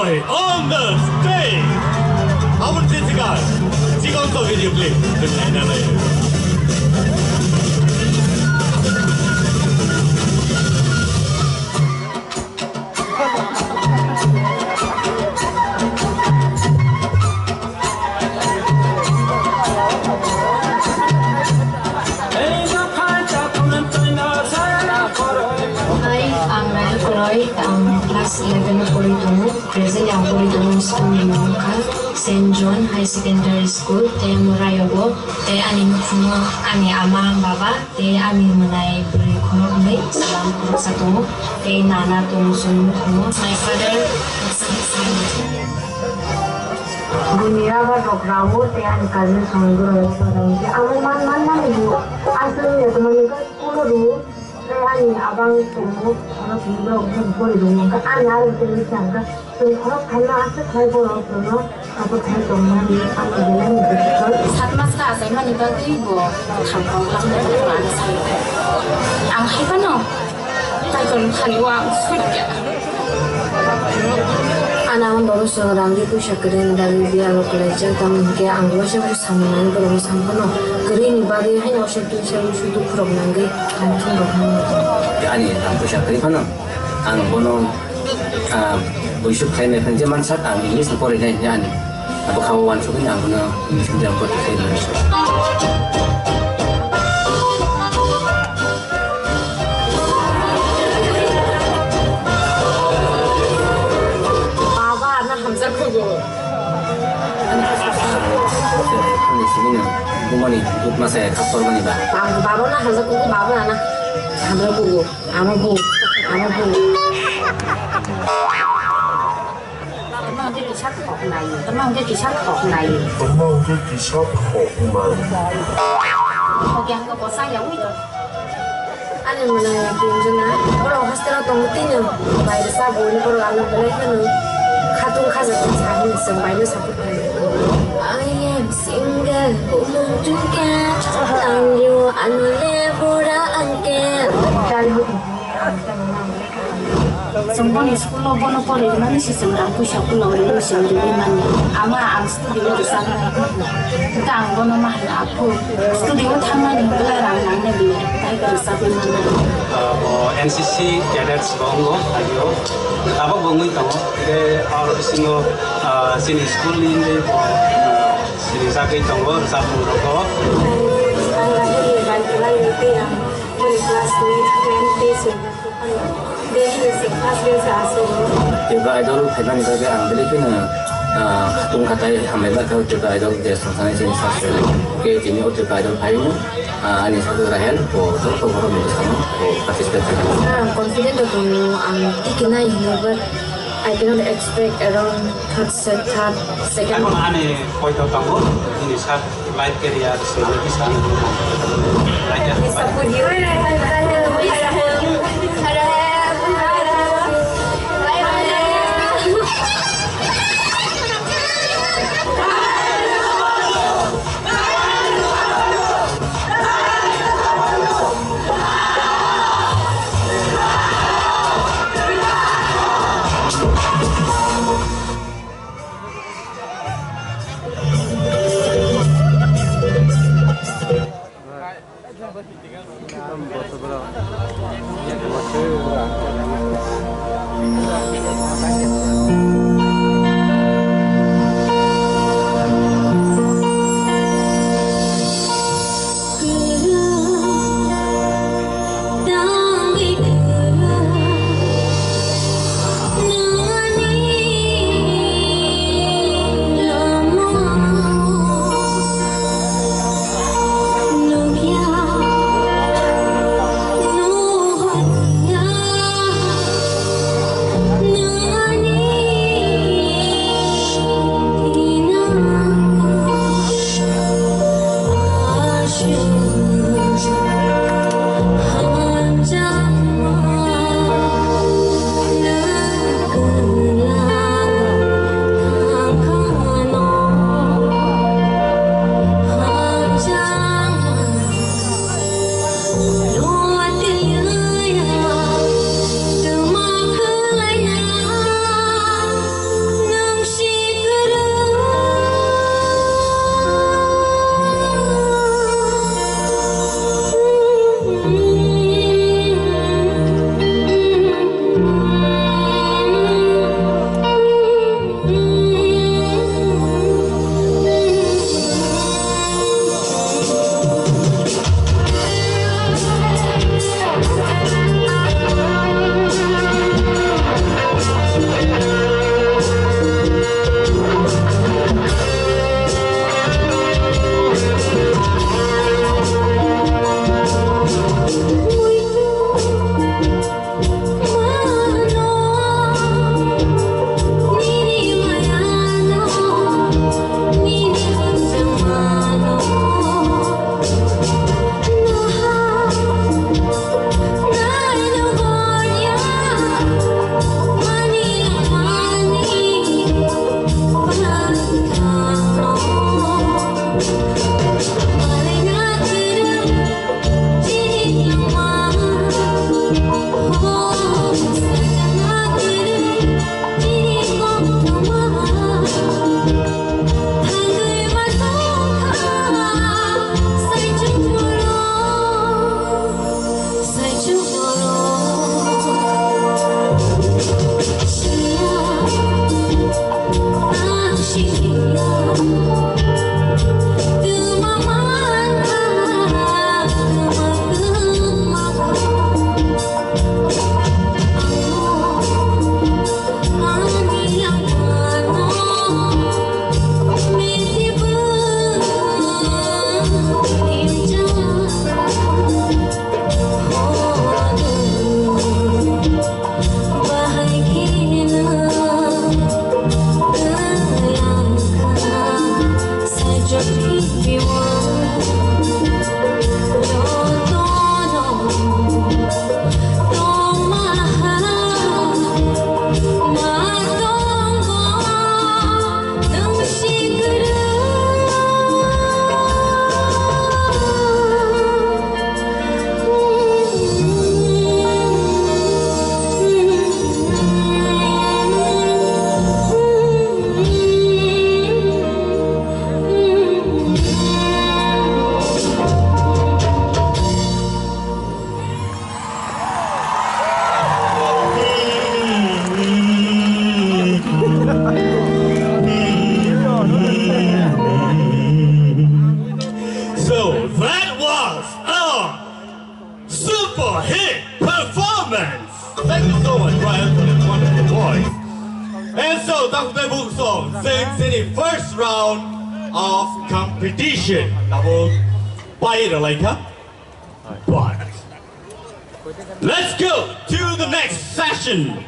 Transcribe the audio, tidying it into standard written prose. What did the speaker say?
boy on the stage. Our Jessica, 찍어서 video clip 끝내나요? Kelas 11 Politungu, present yang Politungu School Yungka, Saint John High Secondary School, te Murayogo, te ani mukhumo, ani ama baba, te ami menai beri korok mai, salam korok satu, te nana tung sun mukhumo, my father, dunia ba programu te ani cousin songgur orang te amu man ibu, asal ya teman itu 10 dulu. Ani abang tunggu kalau video boleh dong kan ani ada di sana kan kalau kalau asal saya boleh dong apa saya dong ni apa jalan itu saat masa saya mana bagi ibu kampung kampung dari mana saya ang hebat no saya kan uang sudah anak baru seorang ibu sekarang dari dia lo kerja tamu ke anggota saya bersama baru sama 그린 이바리 한 여섯 개 세우시도 프로그램 게 엄청 많아요. 아니, 남부샤 그리고는 안 보는 무슨 타임에 현재만 살 아니 이스 거리네 아니. 아버 가wan 속은 안 보는 심장 것도 되는. 바바 나 함자 크고. 아니 지금은 Bumani, untuk masa kapal bani ba. Baru na hazak kuku baru na, hamra kuku, amu kuku. Teman dia kisah kok nai, teman dia kisah kok nai. Kok yang kau bosan ya itu. Ane mana yang kirimnya? Kalau hostel atau mutinya, bayar sabun, kalau anu beli kan, katung kasar cari sembayar sabun. I am single, menunjukkan lanjut anlebura angker. Semua ni sekolah bono poli mana sih sembarang pusat pulau ini sendiri mana. Ama ang studio di sana. Kita ang bono mah aku. Studio taman yang belarang nangnya di. Kita bersama mana. NCC cadets bongo ayo. Apa bongo itu? Orang sini sini school ini. Sini sakit tunggu sapu rokok. Lagi bantuan itu yang kelas 20 juga idol hebat itu dia ambil itu tung katai ambil kau juga idol dia sangat sini sastra ke sini juga idol lainnya ini satu Rahel untuk orang itu sama participate. Confident itu ikhna hebat. I cannot expect around third second. Kalau ane kau tahu tanggo ini saat live career sebagai kisah. So that was a super hit performance. Thank you so much, Brian, for that wonderful voice. And so Dr. Book Song sings in the first round of competition. Double by the like but let's go to the next session.